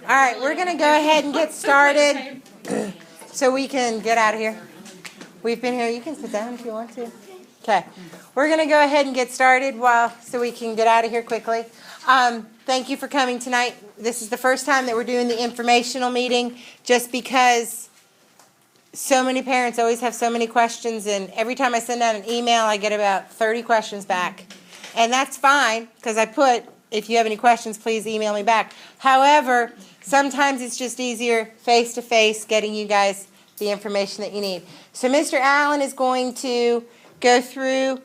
All right, we're going to go ahead and get started so we can get out of here. We've been here. You can sit down if you want to. Okay. We're going to go ahead and get started so we can get out of here quickly. Thank you for coming tonight. This is the first time that we're doing the informational meeting just because so many parents always have so many questions, and every time I send out an email, I get about 30 questions back. And that's fine because I put, if you have any questions, please email me back. However, sometimes it's just easier face-to-face getting you guys the information that you need. So Mr. Allen is going to go through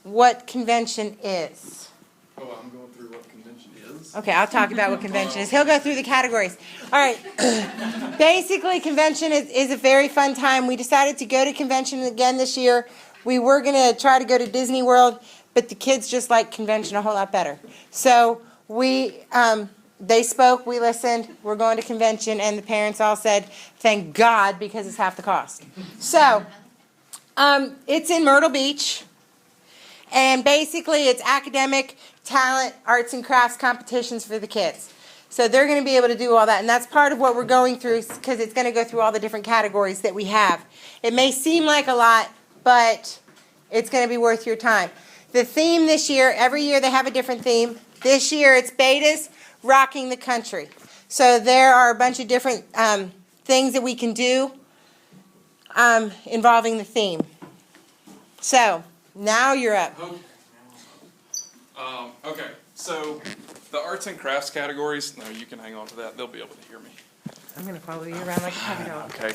what convention is. Oh, I'm going through what convention is? Okay, I'll talk about what convention is. He'll go through the categories. All right. Basically, convention is a very fun time. We decided to go to convention again this year. We were going to try to go to Disney World, but the kids just like convention a whole lot better. So they spoke, we listened, we're going to convention, and the parents all said, thank God, because it's half the cost. So it's in Myrtle Beach, and basically it's academic, talent, arts and crafts competitions for the kids. So they're going to be able to do all that, and that's part of what we're going through because it's going to go through all the different categories that we have. It may seem like a lot, but it's going to be worth your time. The theme this year, every year they have a different theme. This year it's Betas Rocking the Country. So there are a bunch of different things that we can do involving the theme. So now you're up. Okay, so the arts and crafts categories, no, you can hang on to that. They'll be able to hear me. I'm going to follow you around like a puppy dog. Okay.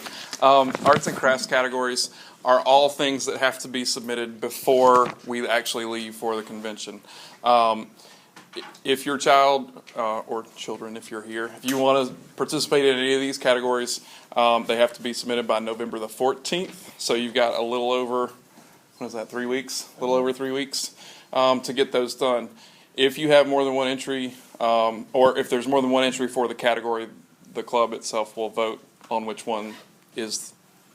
Arts and crafts categories are all things that have to be submitted before we actually leave for the convention. If your child, or children if you're here, if you want to participate in any of these categories, they have to be submitted by November the 14th. So you've got a little over, what is that, 3 weeks? A little over 3 weeks to get those done. If you have more than one entry, or if there's more than one entry for the category, the club itself will vote on which one is,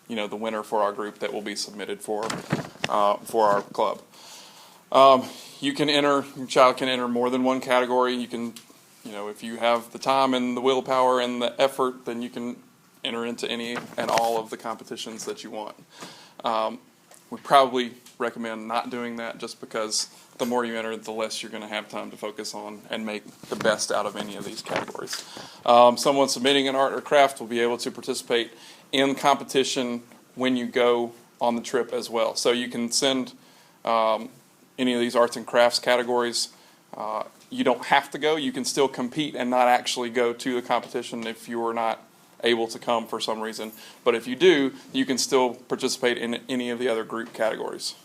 the winner for our group that will be submitted for our club. Your child can enter more than one category. You can, if you have the time and the willpower and the effort, then you can enter into any and all of the competitions that you want. We probably recommend not doing that just because the more you enter, the less you're going to have time to focus on and make the best out of any of these categories. Someone submitting an art or craft will be able to participate in competition when you go on the trip as well. So you can send any of these arts and crafts categories. You don't have to go. You can still compete and not actually go to the competition if you are not able to come for some reason. But if you do, you can still participate in any of the other group categories.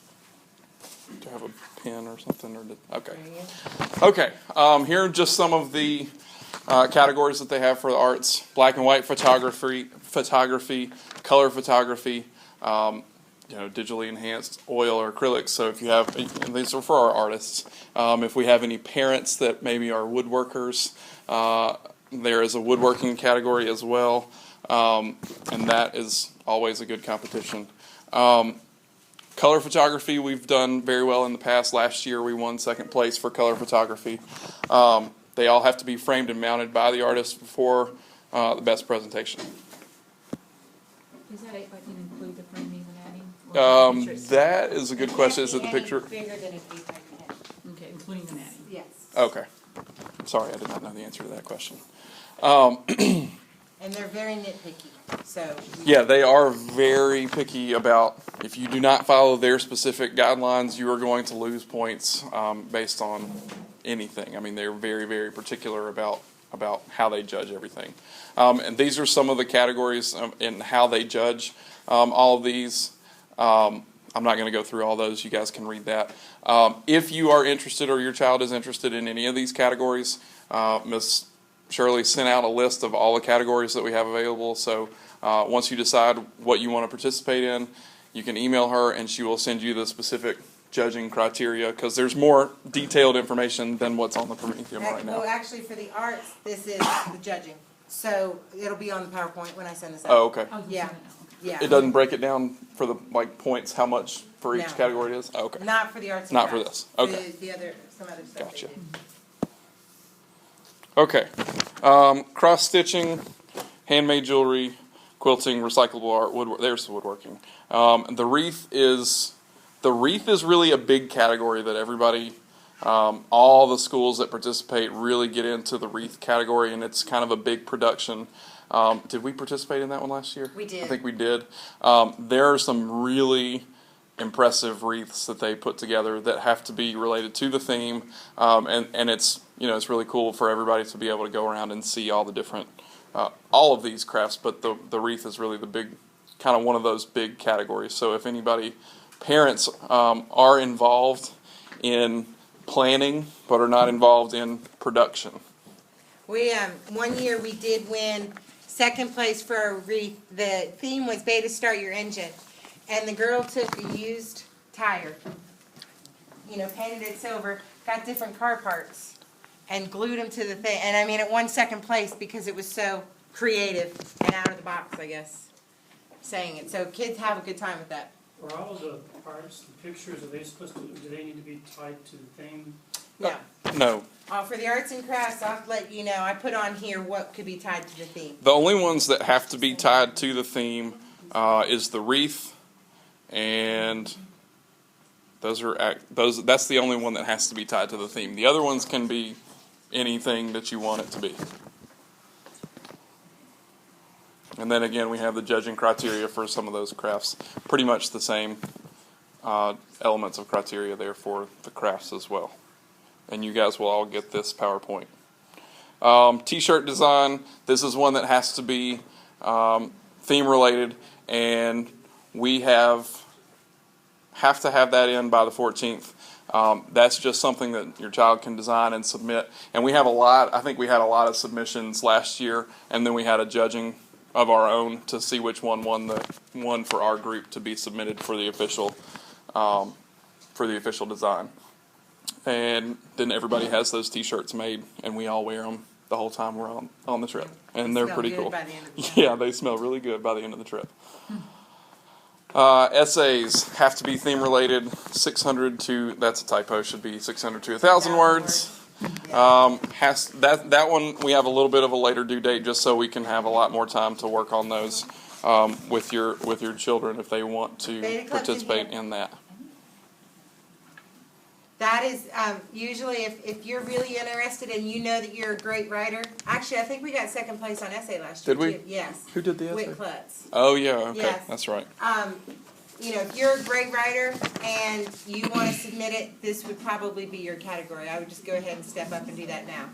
Do you have a pen or something? Okay. Okay. Here are just some of the categories that they have for the arts: black and white photography, color photography, digitally enhanced oil or acrylics. So if you have, and these are for our artists. If we have any parents that maybe are woodworkers, there is a woodworking category as well, and that is always a good competition. Color photography, we've done very well in the past. Last year we won second place for color photography. They all have to be framed and mounted by the artist before the best presentation. Is that what you include the framing and adding? That is a good question. Is it the picture? Bigger than a deep. Okay, including the matting. Yes. Okay. Sorry, I did not know the answer to that question. And they're very nitpicky. So yeah, they are very picky about, if you do not follow their specific guidelines, you are going to lose points based on anything. I mean, they're very, very particular about how they judge everything. And these are some of the categories in how they judge all of these. I'm not going to go through all those. You guys can read that. If you are interested or your child is interested in any of these categories, Ms. Shirley sent out a list of all the categories that we have available. So once you decide what you want to participate in, you can email her and she will send you the specific judging criteria, because there's more detailed information than what's on the Prometheum right now. Well, actually, for the arts, this is the judging. So it'll be on the PowerPoint when I send this out. Oh, okay. Oh, Yeah. Yeah. It doesn't break it down for the points, how much for each No. category it is? Oh, okay. Not for the arts and Not for crafts. this. Okay. Some other stuff. Gotcha. They did. Okay. Cross stitching, handmade jewelry, quilting, recyclable art, woodwork. There's the woodworking. The wreath is really a big category that everybody, all the schools that participate really get into the wreath category, and it's kind of a big production. Did we participate in that one last year? We did. I think we did. There are some really impressive wreaths that they put together that have to be related to the theme, and it's it's really cool for everybody to be able to go around and see all the different all of these crafts. But the wreath is really the big kind of one of those big categories. So if anybody parents are involved in planning but are not involved in production. We one year we did win second place for a wreath. The theme was Beta Start Your Engine. And the girl took a used tire, painted it silver, got different car parts, and glued them to the thing. And I mean, it won second place because it was so creative and out of the box, I guess, saying it. So kids have a good time with that. Are all of the parts, the pictures, do they need to be tied to the theme? No. No. For the arts and crafts, I'll let you know. I put on here what could be tied to the theme. The only ones that have to be tied to the theme is the wreath. And that's the only one that has to be tied to the theme. The other ones can be anything that you want it to be. And then again, we have the judging criteria for some of those crafts. Pretty much the same elements of criteria there for the crafts as well. And you guys will all get this PowerPoint. T-shirt design. This is one that has to be theme related, and we have to have that in by the 14th. That's just something that your child can design and submit. And we have I think we had a lot of submissions last year, and then we had a judging of our own to see which one won the one for our group to be submitted for the official design. And then everybody has those T-shirts made, and we all wear them the whole time we're on the trip. And they're pretty cool. By the end of the trip. Yeah, they smell really good by the end of the trip. Essays have to be theme related. 600 to, that's a typo, should be 600 to 1,000 words. That one we have a little bit of a later due date just so we can have a lot more time to work on those with your children if they want to participate in that. That is usually if you're really interested and you know that you're a great writer. Actually, I think we got second place on essay last year. Did we? Too. Yes. Who did the essay? Whit Klutz. Oh yeah, okay, Yes. That's right. If you're a great writer and you want to submit it, this would probably be your category. I would just go ahead and step up and do that now.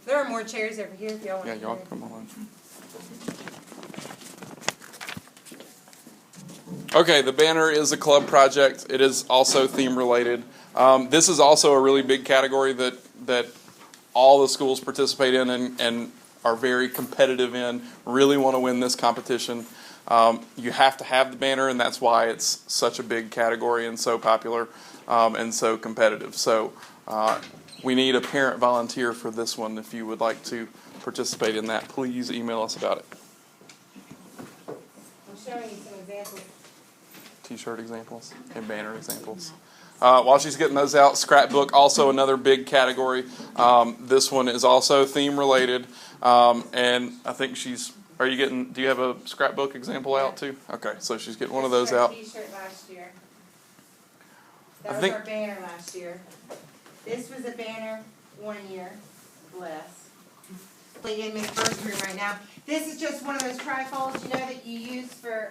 There are more chairs over here if y'all want. Yeah, y'all come on. Okay, the banner is a club project. It is also theme related. This is also a really big category that all the schools participate in and are very competitive in, really want to win this competition. You have to have the banner, and that's why it's such a big category and so popular and so competitive. So we need a parent volunteer for this one. If you would like to participate in that, please email us about it. I'm showing you some examples. T-shirt examples and banner examples. While she's getting those out, scrapbook, also another big category. This one is also theme related, and I think do you have a scrapbook example out too? Okay, so she's getting one of those out. T-shirt last year. That was our banner last year. This was a banner 1 year. Bless. In Miss Bird's room right now. This is just one of those trifolds, that you use for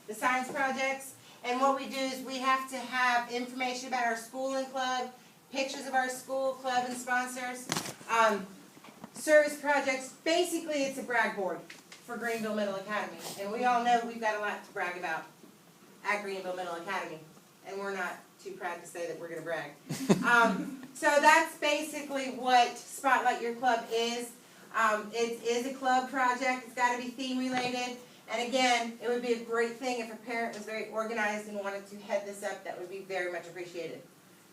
the science projects. And what we do is we have to have information about our school and club, pictures of our school, club, and sponsors, service projects. Basically, it's a brag board for Greenville Middle Academy. And we all know we've got a lot to brag about at Greenville Middle Academy. And we're not too proud to say that we're going to brag. So that's basically what Spotlight Your Club is. It is a club project. It's got to be theme related. And again, it would be a great thing if a parent was very organized and wanted to head this up. That would be very much appreciated.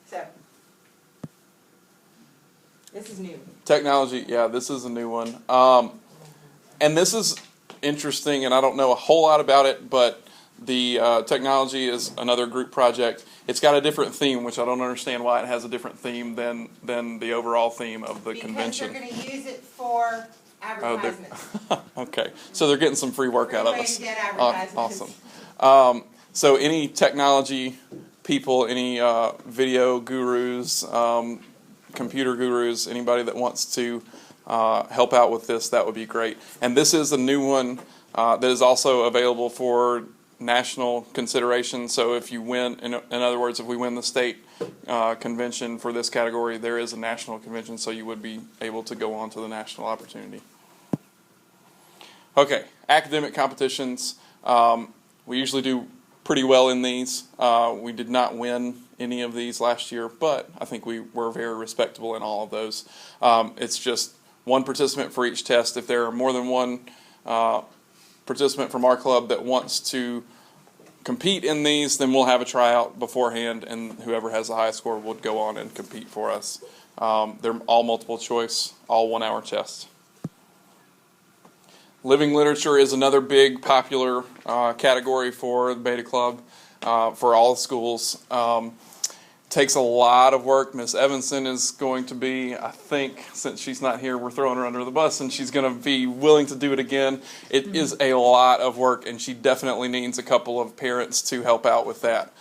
So, this is new. Technology, yeah, this is a new one. And this is interesting, and I don't know a whole lot about it, but The technology is another group project. It's got a different theme, which I don't understand why it has a different theme than the overall theme of the convention. Because they're going to use it for advertisements. Okay, so they're getting some free work out of Free way us. to get advertisements. Awesome. So any technology people, any video gurus, computer gurus, anybody that wants to help out with this, that would be great. And this is a new one that is also available for national consideration. So if you win, in other words, if we win the state convention for this category, there is a national convention, so you would be able to go on to the national opportunity. Okay, academic competitions. We usually do pretty well in these. We did not win any of these last year, but I think we were very respectable in all of those. It's just one participant for each test. If there are more than one participant from our club that wants to compete in these, then we'll have a tryout beforehand, and whoever has the highest score would go on and compete for us. They're all multiple choice, all 1 hour tests. Living literature is another big popular category for the Beta Club for all the schools. Takes a lot of work. Miss Evanson is going to be, I think, since she's not here, we're throwing her under the bus, and she's going to be willing to do it again. It is a lot of work, and she definitely needs a couple of parents to help out with that.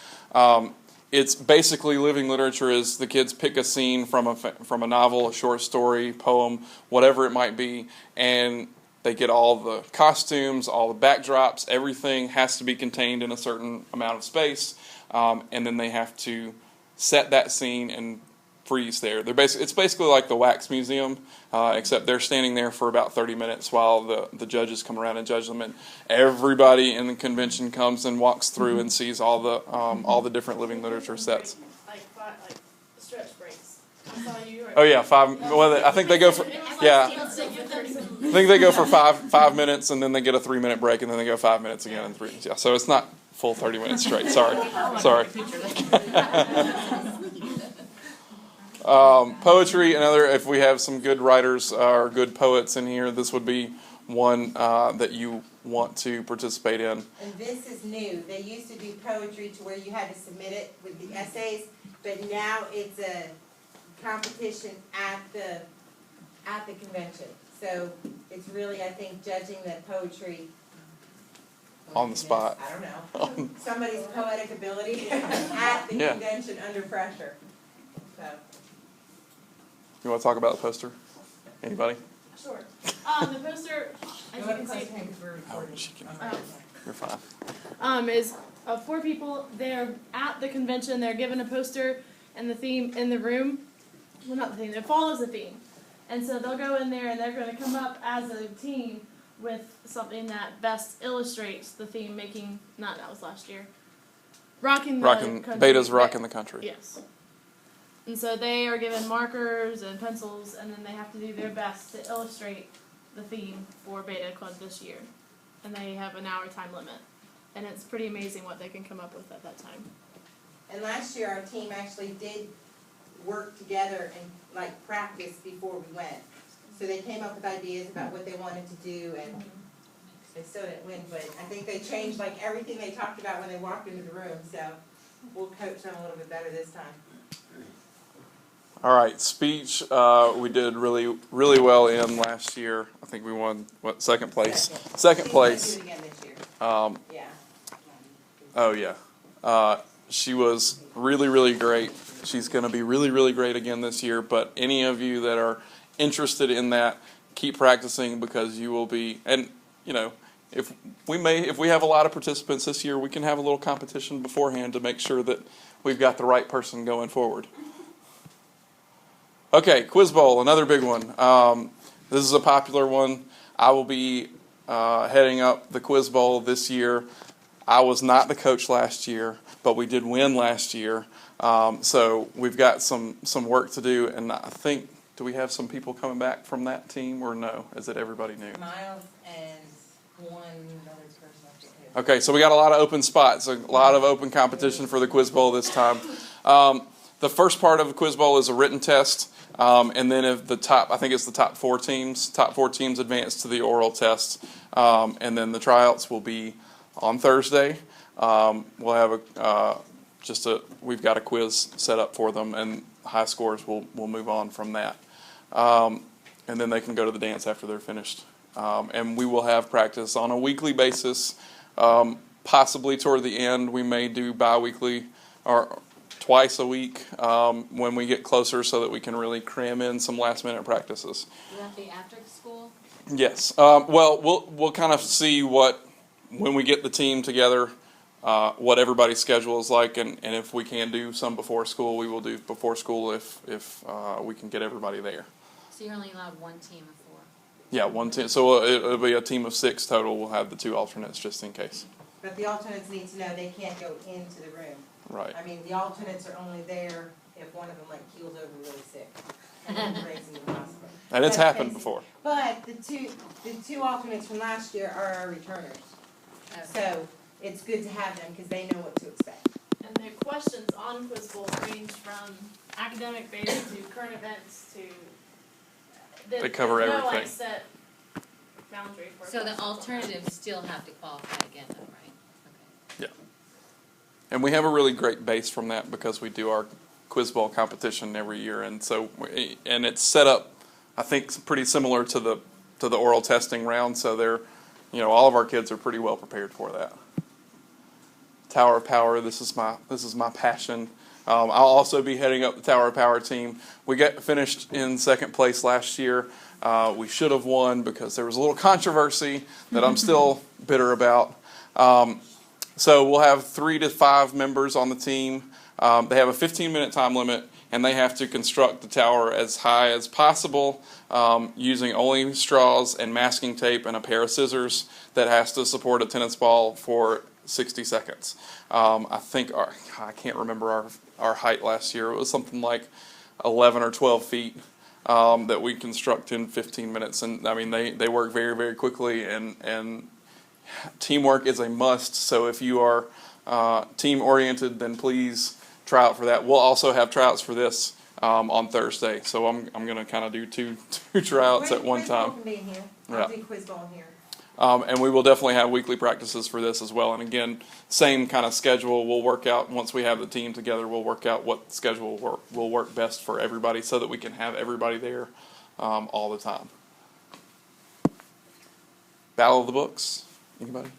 It's basically living literature is the kids pick a scene from a novel, a short story, poem, whatever it might be, and they get all the costumes, all the backdrops, everything has to be contained in a certain amount of space, and then they have to set that scene and freeze there. It's basically like the wax museum, except they're standing there for about 30 minutes while the judges come around and judge them, and everybody in the convention comes and walks through and sees all the different living literature sets. Like stretch breaks. I saw you. Oh yeah, 5. Well, I think they go for I think they go for 5 minutes, and then they get a 3-minute break, and then they go 5 minutes again and 3. Yeah, so it's not full 30 minutes straight. Sorry. Poetry, another. If we have some good writers or good poets in here, this would be one that you want to participate in. And this is new. They used to do poetry to where you had to submit it with the essays, but now it's a competition at the convention. So it's really, I think, judging the poetry On the spot. I don't know. Somebody's poetic ability at the convention under pressure. So. You want to talk about the poster? Anybody? Sure. The poster, as you can see, Oh, she can. You're fine. is 4 people. They're at the convention. They're given a poster and the theme in the room. Well, not the theme. It follows the theme. And so they'll go in there and they're going to come up as a team with something that best illustrates the theme, that was last year. Rocking country. Beta's rocking the country. Yes. And so they are given markers and pencils, and then they have to do their best to illustrate the theme for Beta Club this year. And they have an hour time limit. And it's pretty amazing what they can come up with at that time. And last year our team actually did work together and practice before we went. So they came up with ideas about what they wanted to do, and they still didn't win, but I think they changed everything they talked about when they walked into the room, so we'll coach them a little bit better this time. All right, speech. We did really, really well in last year. I think we won second place. Second place. Do it again this year. Yeah. Oh yeah. She was really, really great. She's going to be really, really great again this year. But any of you that are interested in that, keep practicing, because you will be. And if we have a lot of participants this year, we can have a little competition beforehand to make sure that we've got the right person going forward. Okay, Quiz Bowl, another big one. This is a popular one. I will be heading up the Quiz Bowl this year. I was not the coach last year, but we did win last year. So we've got some work to do, and I think, do we have some people coming back from that team, or no? Is it everybody new? Miles and one other person. Okay, so we got a lot of open spots, a lot of open competition for the Quiz Bowl this time. The first part of the Quiz Bowl is a written test, and then if the top 4 teams advance to the oral test, and then the tryouts will be on Thursday. We'll have we've got a quiz set up for them, and high scores will move on from that. And then they can go to the dance after they're finished. And we will have practice on a weekly basis. Possibly toward the end, we may do bi-weekly or twice a week when we get closer, so that we can really cram in some last-minute practices. Will that be after school? Yes. Well, we'll kind of see when we get the team together, what everybody's schedule is like, and if we can do some before school, we will do before school if we can get everybody there. So you're only allowed one team of 4? Yeah, one team. So it'll be a team of 6 total. We'll have the 2 alternates just in case. But the alternates need to know they can't go into the room. Right. I mean, the alternates are only there if one of them like keels over really sick and then breaks into the hospital. And it's That's happened basic. before. But the two alternates from last year are our returners. Okay. So it's good to have them because they know what to expect. And the questions on Quiz Bowl range from academic based to current events to. They cover there's everything. No, like, set boundary for So the questions. alternatives still have to qualify again, though, right? Okay. Yeah. And we have a really great base from that because we do our quiz ball competition every year, and so and it's set up, I think, pretty similar to the oral testing round. So all of our kids are pretty well prepared for that. Tower of Power. This is my passion. I'll also be heading up the Tower of Power team. We got finished in 2nd place last year. We should have won because there was a little controversy that I'm still bitter about. So we'll have 3 to 5 members on the team. They have a 15-minute time limit, and they have to construct the tower as high as possible using only straws and masking tape and a pair of scissors that has to support a tennis ball for 60 seconds. I can't remember our height last year. It was something like 11 or 12 feet that we construct in 15 minutes. And I mean, they work very, very quickly, and teamwork is a must. So if you are team oriented, then please try out for that. We'll also have tryouts for this on Thursday. So I'm going to kind of do two tryouts at one time. Quiz Bowl can be in here. Yeah. I'll do Quiz Bowl in here. And we will definitely have weekly practices for this as well. And again, same kind of schedule. We'll work out, once we have the team together, we'll work out what schedule will work best for everybody so that we can have everybody there all the time. Battle of the Books. Anybody?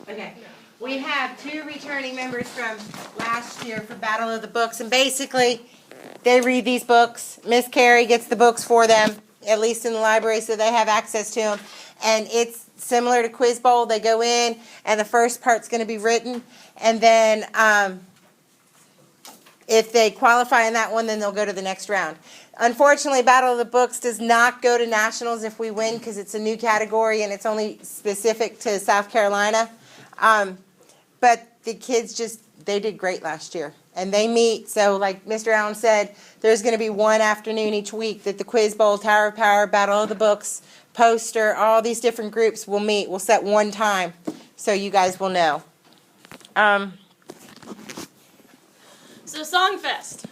Okay. We have 2 returning members from last year for Battle of the Books, and basically they read these books. Miss Carrie gets the books for them, at least in the library, so they have access to them. And it's similar to Quiz Bowl. They go in, and the first part's going to be written, and then if they qualify in that one, then they'll go to the next round. Unfortunately, Battle of the Books does not go to nationals if we win because it's a new category and it's only specific to South Carolina. But the kids they did great last year. And they meet, so like Mr. Allen said, there's going to be one afternoon each week that the Quiz Bowl, Tower of Power, Battle of the Books, Poster, all these different groups will meet. We'll set one time so you guys will know. So Songfest.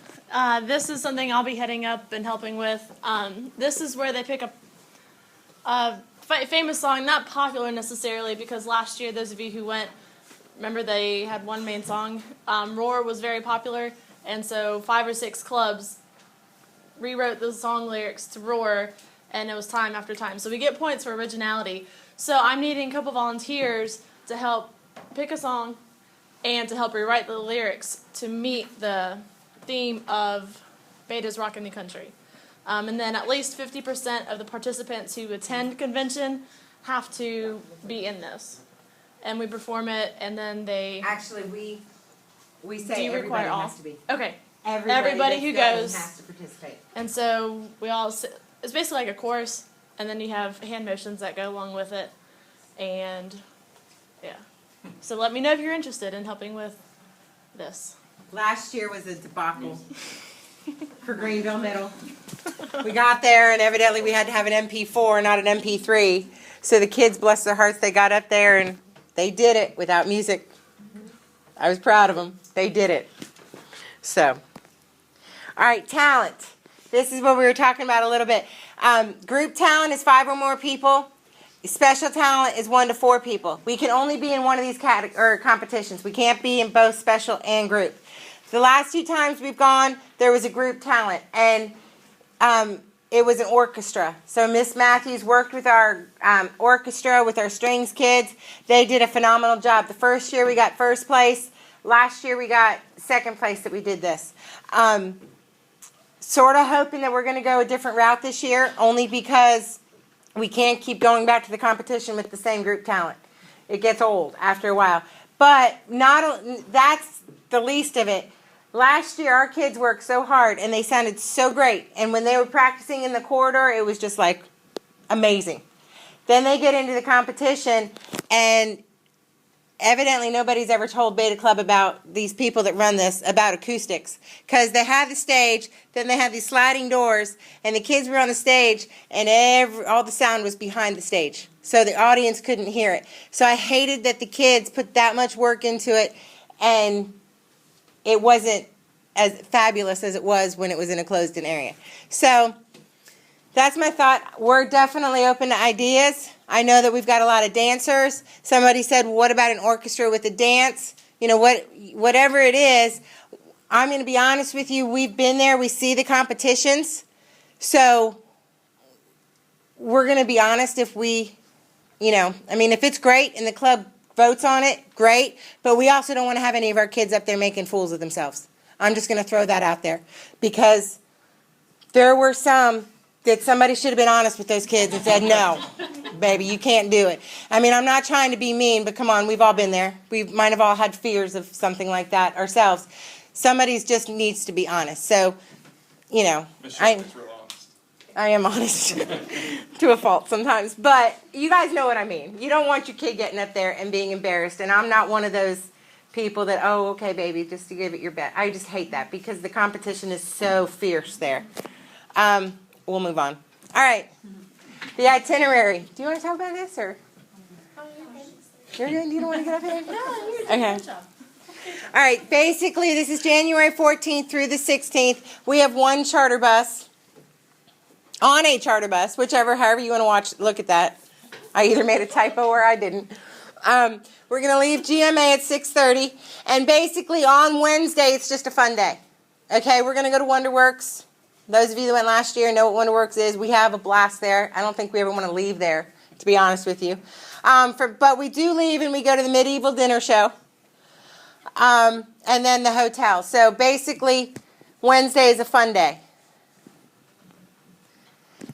This is something I'll be heading up and helping with. This is where they pick a famous song, not popular necessarily, because last year, those of you who went, remember they had one main song. Roar was very popular, and so 5 or 6 clubs rewrote the song lyrics to Roar, and it was time after time. So we get points for originality. So I'm needing a couple volunteers to help pick a song and to help rewrite the lyrics to meet the theme of Beta's Rockin' the Country. And then at least 50% of the participants who attend convention have to be in this. And we perform it, and then they... Actually, we Do say you everybody require all? has to be. Okay. Everybody who that's going goes. has to participate. And so we all... It's basically like a chorus, and then you have hand motions that go along with it. And, yeah. So let me know if you're interested in helping with this. Last year was a debacle for Greenville Middle. We got there, and evidently we had to have an MP4, not an MP3. So the kids, bless their hearts, they got up there, and they did it without music. I was proud of them. They did it. So, all right, talent. This is what we were talking about a little bit. Group talent is 5 or more people. Special talent is 1 to 4 people. We can only be in one of these competitions. We can't be in both special and group. The last 2 times we've gone, there was a group talent, and it was an orchestra. So Miss Matthews worked with our orchestra, with our strings kids. They did a phenomenal job. The first year we got first place. Last year we got second place that we did this. Sort of hoping that we're going to go a different route this year, only because we can't keep going back to the competition with the same group talent. It gets old after a while. But that's the least of it. Last year, our kids worked so hard, and they sounded so great. And when they were practicing in the corridor, it was just like amazing. Then they get into the competition, and evidently nobody's ever told Beta Club about these people that run this, about acoustics. Because they had the stage, then they had these sliding doors, and the kids were on the stage, and all the sound was behind the stage. So the audience couldn't hear it. So I hated that the kids put that much work into it, and it wasn't as fabulous as it was when it was in a closed-in area. So that's my thought. We're definitely open to ideas. I know that we've got a lot of dancers. Somebody said, well, what about an orchestra with a dance? You know, whatever it is, I'm going to be honest with you. We've been there. We see the competitions. So we're going to be honest if we, if it's great and the club votes on it, great. But we also don't want to have any of our kids up there making fools of themselves. I'm just going to throw that out there. Because there were some that somebody should have been honest with those kids and said, no, baby, you can't do it. I'm not trying to be mean, but come on, we've all been there. We might have all had fears of something like that ourselves. Somebody just needs to be honest. So, I am honest to a fault sometimes. But you guys know what I mean. You don't want your kid getting up there and being embarrassed. And I'm not one of those people that, oh, okay, baby, just to give it your best. I just hate that because the competition is so fierce there. We'll move on. All right. The itinerary. Do you want to talk about this, or? You're good? You don't want to get up here? No, you're Okay. good job. All right. Basically, this is January 14th through the 16th. We have one charter bus. On a charter bus, however you want to look at that. I either made a typo or I didn't. We're going to leave GMA at 6:30. And basically, on Wednesday, it's just a fun day. Okay, we're going to go to Wonderworks. Those of you that went last year know what Wonderworks is. We have a blast there. I don't think we ever want to leave there, to be honest with you. But we do leave and we go to the medieval dinner show. And then the hotel. So basically, Wednesday is a fun day.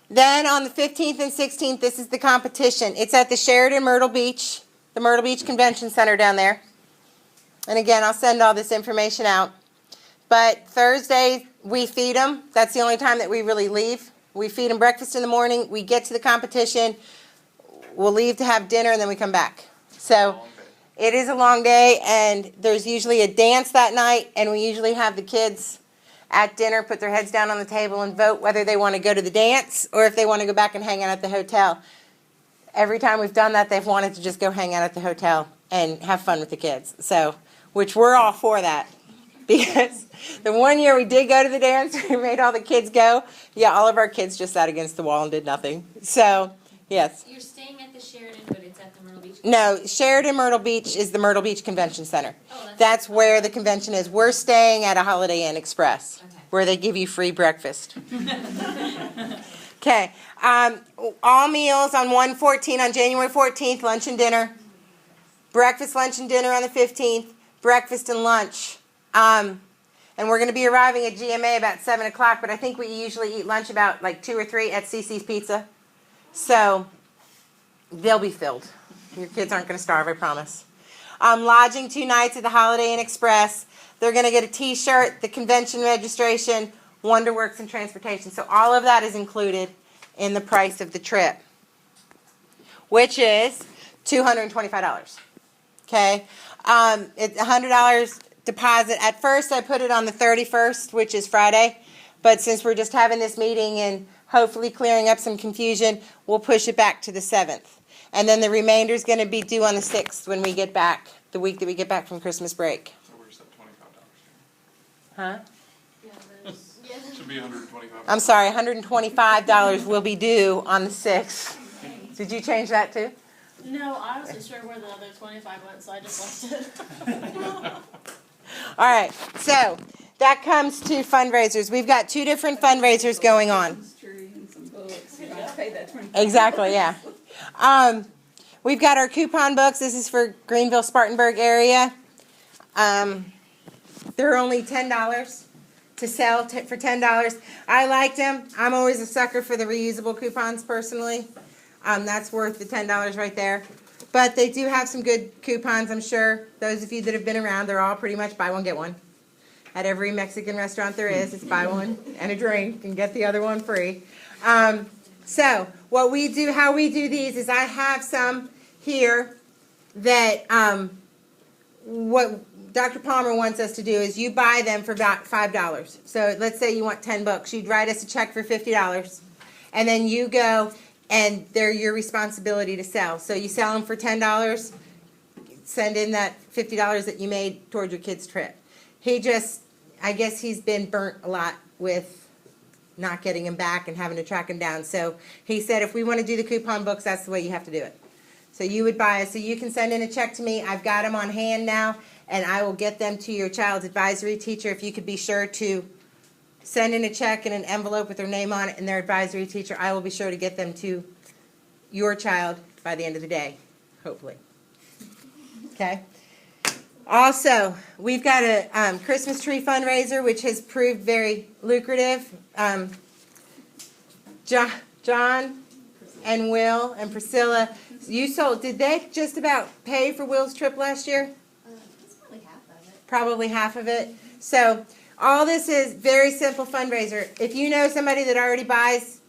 Then on the 15th and 16th, this is the competition. It's at the Sheraton Myrtle Beach, the Myrtle Beach Convention Center down there. And again, I'll send all this information out. But Thursday, we feed them. That's the only time that we really leave. We feed them breakfast in the morning. We get to the competition. We'll leave to have dinner, and then we come back. So it is a long day, and there's usually a dance that night, and we usually have the kids at dinner put their heads down on the table and vote whether they want to go to the dance or if they want to go back and hang out at the hotel. Every time we've done that, they've wanted to just go hang out at the hotel and have fun with the kids. So, which we're all for that. Because the one year we did go to the dance, we made all the kids go. Yeah, all of our kids just sat against the wall and did nothing. So, yes. You're staying at the Sheraton, but it's at the Myrtle Beach? No, Sheraton Myrtle Beach is the Myrtle Beach Convention Center. Oh, That's where the convention is. We're staying at a Holiday Inn Express, Okay. where they give you free breakfast. Okay. All meals on 1/14 on January 14th, lunch and dinner. Breakfast, lunch, and dinner on the 15th. Breakfast and lunch. And we're going to be arriving at GMA about 7 o'clock, but I think we usually eat lunch about like 2 or 3 at CC's Pizza. So they'll be filled. Your kids aren't going to starve, I promise. Lodging 2 nights at the Holiday Inn Express. They're going to get a T-shirt, the convention registration, Wonderworks, and transportation. So all of that is included in the price of the trip, which is $225. Okay? It's $100 deposit. At first, I put it on the 31st, which is Friday. But since we're just having this meeting and hopefully clearing up some confusion, we'll push it back to the 7th. And then the remainder is going to be due on the 6th when we get back, the week that we get back from Christmas break. So we're just at $25. Huh? Should be $125. I'm sorry, $125 will be due on the 6th. Did you change that too? No, I wasn't sure where the other 25 went, so I just left it. All right, so that comes to fundraisers. We've got 2 different fundraisers going on. Exactly, yeah. We've got our coupon books. This is for Greenville, Spartanburg area. They're only $10 to sell for $10. I liked them. I'm always a sucker for the reusable coupons personally. That's worth the $10 right there. But they do have some good coupons, I'm sure. Those of you that have been around, they're all pretty much buy one, get one. At every Mexican restaurant there is, it's buy one and a drink and get the other one free. So what we do, how we do these is I have some here that what Dr. Palmer wants us to do is you buy them for about $5. So let's say you want 10 books. You'd write us a check for $50. And then you go and they're your responsibility to sell. So you sell them for $10, send in that $50 that you made toward your kid's trip. He just, I guess he's been burnt a lot with not getting him back and having to track him down. So he said if we want to do the coupon books, that's the way you have to do it. So you would buy it. So you can send in a check to me. I've got them on hand now, and I will get them to your child's advisory teacher. If you could be sure to send in a check in an envelope with their name on it and their advisory teacher, I will be sure to get them to your child by the end of the day, hopefully. Okay? Also, we've got a Christmas tree fundraiser, which has proved very lucrative. John and Will and Priscilla, you sold, did they just about pay for Will's trip last year? That's probably half of it. Probably half of it. So all this is very simple fundraiser. If you know somebody that already buys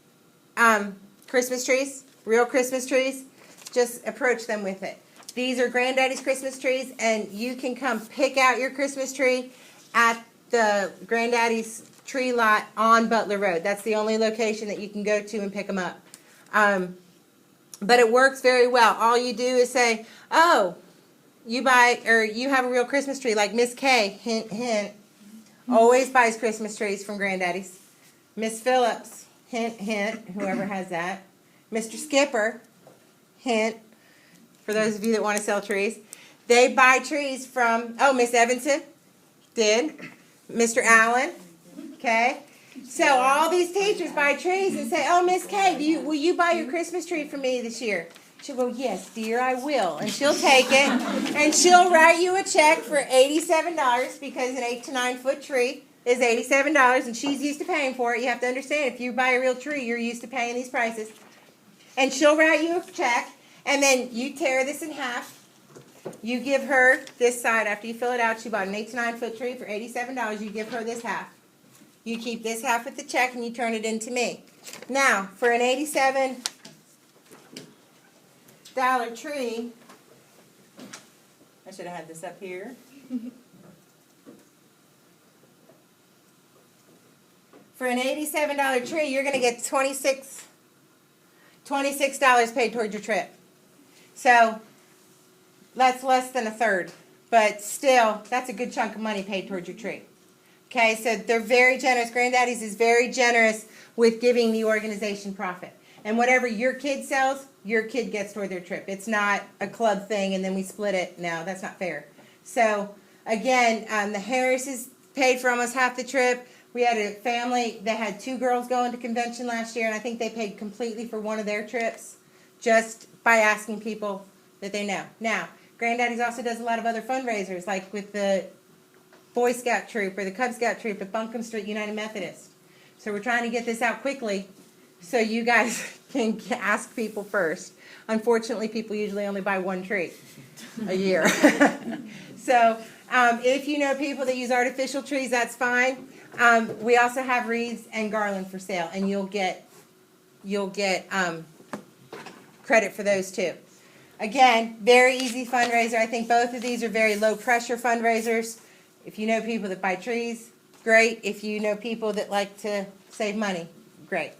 Christmas trees, real Christmas trees, just approach them with it. These are Granddaddy's Christmas trees, and you can come pick out your Christmas tree at the Granddaddy's tree lot on Butler Road. That's the only location that you can go to and pick them up. But it works very well. All you do is say, oh, you buy, or you have a real Christmas tree, like Miss Kay, hint, hint, always buys Christmas trees from Granddaddy's. Miss Phillips, hint, hint, whoever has that. Mr. Skipper, hint, for those of you that want to sell trees. They buy trees from, oh, Miss Evanson did. Mr. Allen, okay. So all these teachers buy trees and say, oh, Miss Kay, will you buy your Christmas tree for me this year? She'll go, yes, dear, I will. And she'll take it, and she'll write you a check for $87 because an 8 to 9 foot tree is $87, and she's used to paying for it. You have to understand, if you buy a real tree, you're used to paying these prices. And she'll write you a check, and then you tear this in half. You give her this side after you fill it out. She bought an 8 to 9 foot tree for $87. You give her this half. You keep this half with the check, and you turn it in to me. Now, for an $87 tree, I should have had this up here. For an $87 tree, you're going to get $26 paid toward your trip. So that's less than a third, but still, that's a good chunk of money paid toward your tree. Okay, so they're very generous. Granddaddy's is very generous with giving the organization profit. And whatever your kid sells, your kid gets toward their trip. It's not a club thing and then we split it. No, that's not fair. So, again, the Harrises paid for almost half the trip. We had a family that had 2 girls going to convention last year, and I think they paid completely for one of their trips just by asking people that they know. Now, Granddaddy's also does a lot of other fundraisers, like with the Boy Scout troop or the Cub Scout troop at Buncombe Street United Methodist. So we're trying to get this out quickly so you guys can ask people first. Unfortunately, people usually only buy 1 tree a year. So if you know people that use artificial trees, that's fine. We also have wreaths and garland for sale, and you'll get credit for those too. Again, very easy fundraiser. I think both of these are very low pressure fundraisers. If you know people that buy trees, great. If you know people that like to save money, great.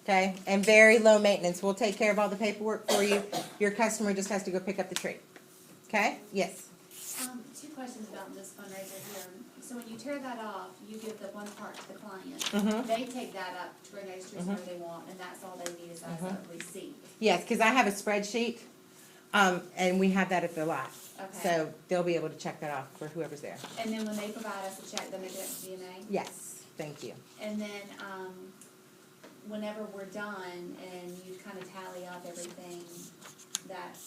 Okay? And very low maintenance. We'll take care of all the paperwork for you. Your customer just has to go pick up the tree. Okay? Yes? 2 questions about this fundraiser here. So when you tear that off, you give the one part to the client. Mhm. They take that up to Granddaddy's Trees wherever they want, and that's all they need is as a receipt. Yes, because I have a spreadsheet, and we have that at the lot. Okay. So they'll be able to check that off for whoever's there. And then when they provide us a check, then they get it to GMA? Yes, thank you. And then, whenever we're done and you kind of tally up everything that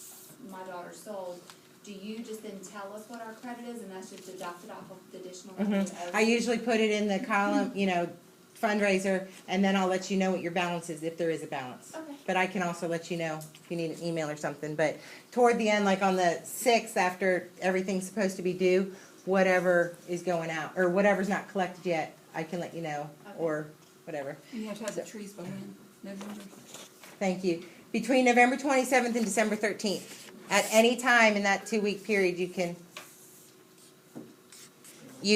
my daughter sold, do you just then tell us what our credit is and that's just deducted off of the additional revenue? I usually put it in the column, fundraiser, and then I'll let you know what your balance is, if there is a balance. Okay. But I can also let you know if you need an email or something. But toward the end, like on the 6th, after everything's supposed to be due, whatever is going out, or whatever's not collected yet, I can let you know, Okay. or whatever. You have to have the trees by when? November? Thank you. Between November 27th and December 13th, at any time in that 2-week period, you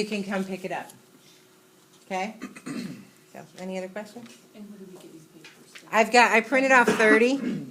can come pick it up. Okay? So, any other questions? And where do we get these papers? I printed off 30.